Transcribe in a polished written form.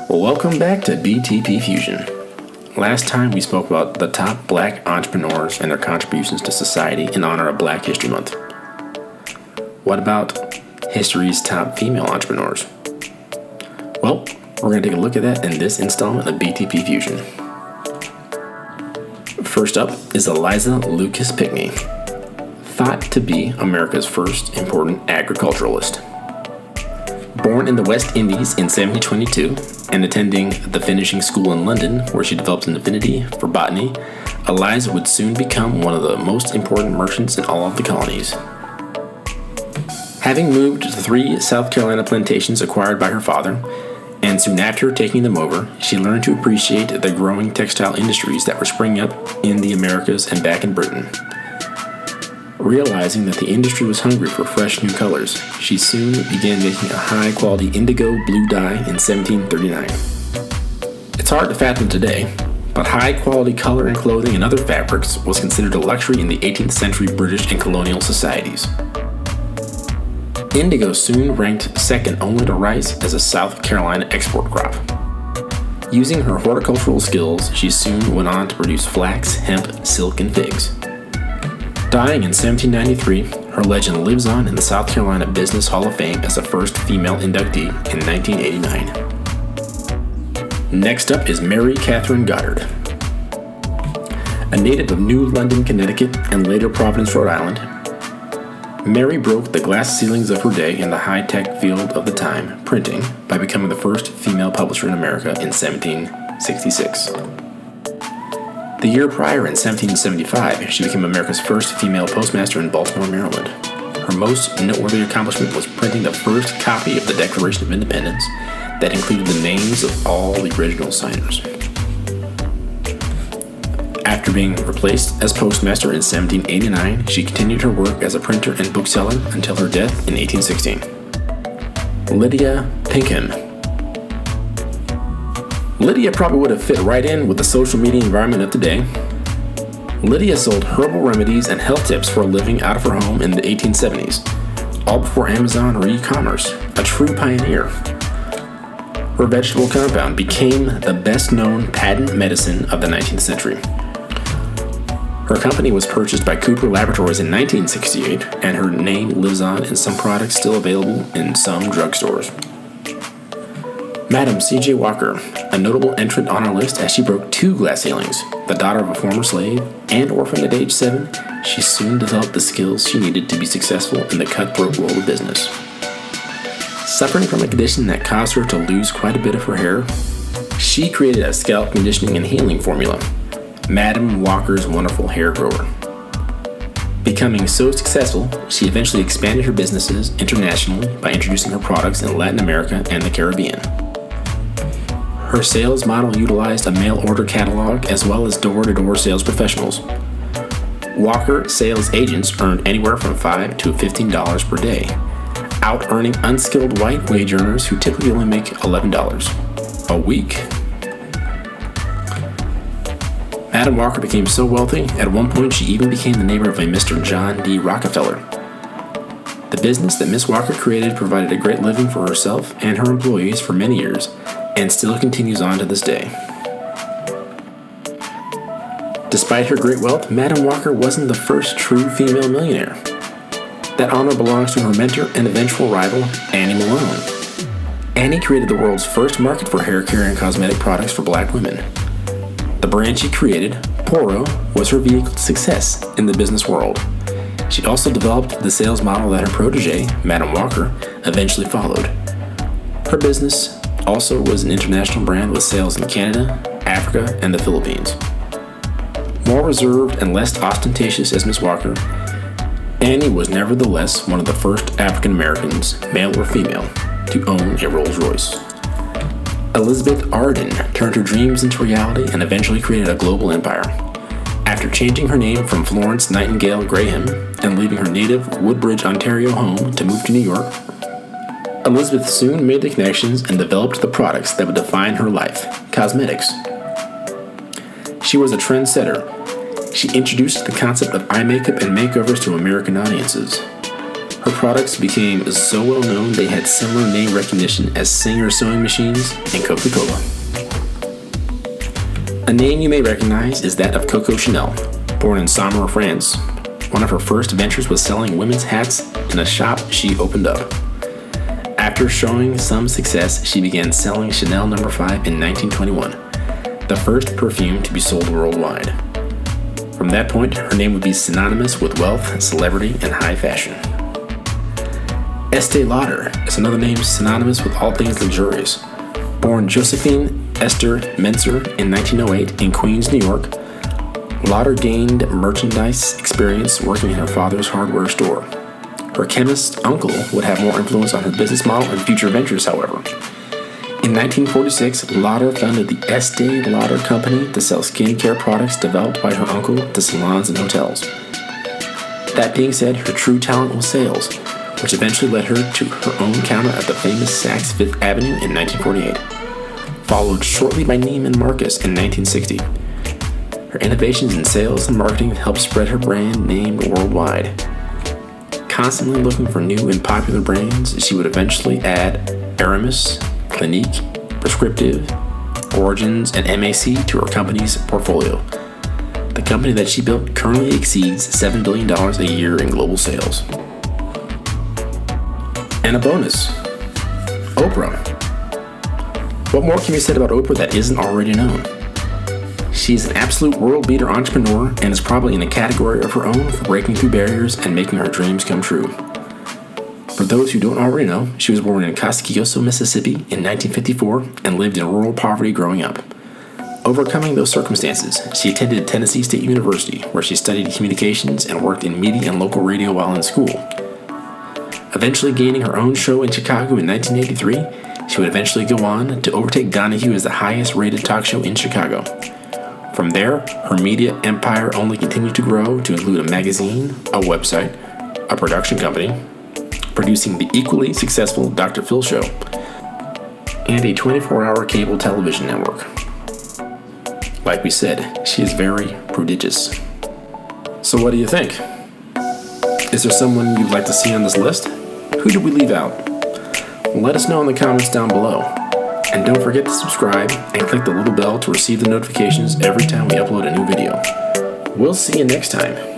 Well, welcome back to BTPFusion. Last time we spoke about the top black entrepreneurs and their contributions to society in honor of Black History Month. What about history's top female entrepreneurs? Well, we're going to take a look at that in this installment of BTPFusion. First up is Eliza Lucas Pinckney, thought to be America's first important agriculturalist. Born in the West Indies in 1722 and attending the finishing school in London, where she developed an affinity for botany, Eliza would soon become one of the most important merchants in all of the colonies. Having moved to 3 South Carolina plantations acquired by her father, and soon after taking them over, she learned to appreciate the growing textile industries that were springing up in the Americas and back in Britain. Realizing that the industry was hungry for fresh new colors, she soon began making a high-quality indigo blue dye in 1739. It's hard to fathom today, but high-quality color in clothing and other fabrics was considered a luxury in the 18th century British and colonial societies. Indigo soon ranked second only to rice as a South Carolina export crop. Using her horticultural skills, she soon went on to produce flax, hemp, silk, and figs. Dying in 1793, her legend lives on in the South Carolina Business Hall of Fame as the first female inductee in 1989. Next up is Mary Catherine Goddard. A native of New London, Connecticut, and later Providence, Rhode Island, Mary broke the glass ceilings of her day in the high-tech field of the time, printing, by becoming the first female publisher in America in 1766. The year prior, in 1775, she became America's first female postmaster in Baltimore, Maryland. Her most noteworthy accomplishment was printing the first copy of the Declaration of Independence that included the names of all the original signers. After being replaced as postmaster in 1789, she continued her work as a printer and bookseller until her death in 1816. Lydia Pinkham. Lydia probably would have fit right in with the social media environment of today. Lydia sold herbal remedies and health tips for a living out of her home in the 1870s, all before Amazon or e-commerce, a true pioneer. Her vegetable compound became the best-known patent medicine of the 19th century. Her company was purchased by Cooper Laboratories in 1968, and her name lives on in some products still available in some drugstores. Madam C.J. Walker, a notable entrant on our list as she broke 2 glass ceilings. The daughter of a former slave and orphaned at age 7, she soon developed the skills she needed to be successful in the cutthroat world of business. Suffering from a condition that caused her to lose quite a bit of her hair, she created a scalp conditioning and healing formula, Madam Walker's Wonderful Hair Grower. Becoming so successful, she eventually expanded her businesses internationally by introducing her products in Latin America and the Caribbean. Her sales model utilized a mail order catalog as well as door-to-door sales professionals. Walker sales agents earned anywhere from $5 to $15 per day, out-earning unskilled white wage earners who typically only make $11 a week. Madam Walker became so wealthy, at one point she even became the neighbor of a Mr. John D. Rockefeller. The business that Miss Walker created provided a great living for herself and her employees for many years, and still continues on to this day. Despite her great wealth, Madam Walker wasn't the first true female millionaire. That honor belongs to her mentor and eventual rival, Annie Malone. Annie created the world's first market for hair care and cosmetic products for black women. The brand she created, Poro, was her vehicle to success in the business world. She also developed the sales model that her protege, Madam Walker, eventually followed. Her business also was an international brand with sales in Canada, Africa, and the Philippines. More reserved and less ostentatious as Miss Walker, Annie was nevertheless one of the first African Americans, male or female, to own a Rolls Royce. Elizabeth Arden turned her dreams into reality and eventually created a global empire. After changing her name from Florence Nightingale Graham and leaving her native Woodbridge, Ontario home to move to New York, Elizabeth soon made the connections and developed the products that would define her life, cosmetics. She was a trendsetter. She introduced the concept of eye makeup and makeovers to American audiences. Her products became so well known they had similar name recognition as Singer sewing machines and Coca-Cola. A name you may recognize is that of Coco Chanel. Born in Saumur, France, one of her first ventures was selling women's hats in a shop she opened up. After showing some success, she began selling Chanel No. 5 in 1921, the first perfume to be sold worldwide. From that point, her name would be synonymous with wealth, celebrity, and high fashion. Estée Lauder is another name synonymous with all things luxurious. Born Josephine Esther Menzer in 1908 in Queens, New York, Lauder gained merchandise experience working in her father's hardware store. Her chemist uncle would have more influence on her business model and future ventures, however. In 1946, Lauder founded the Estée Lauder Company to sell skincare products developed by her uncle to salons and hotels. That being said, her true talent was sales, which eventually led her to her own counter at the famous Saks Fifth Avenue in 1948, followed shortly by Neiman Marcus in 1960. Her innovations in sales and marketing helped spread her brand name worldwide. Constantly looking for new and popular brands, she would eventually add Aramis, Clinique, Prescriptive, Origins, and MAC to her company's portfolio. The company that she built currently exceeds $7 billion a year in global sales. And a bonus, Oprah. What more can be said about Oprah that isn't already known? She's an absolute world-beater entrepreneur and is probably in a category of her own for breaking through barriers and making her dreams come true. For those who don't already know, she was born in Kaskioso, Mississippi in 1954 and lived in rural poverty growing up. Overcoming those circumstances, she attended Tennessee State University, where she studied communications and worked in media and local radio while in school. Eventually gaining her own show in Chicago in 1983, she would eventually go on to overtake Donahue as the highest-rated talk show in Chicago. From there, her media empire only continued to grow to include a magazine, a website, a production company, producing the equally successful Dr. Phil Show, and a 24-hour cable television network. Like we said, she is very prodigious. So what do you think? Is there someone you'd like to see on this list? Who did we leave out? Let us know in the comments down below. And don't forget to subscribe and click the little bell to receive the notifications every time we upload a new video. We'll see you next time.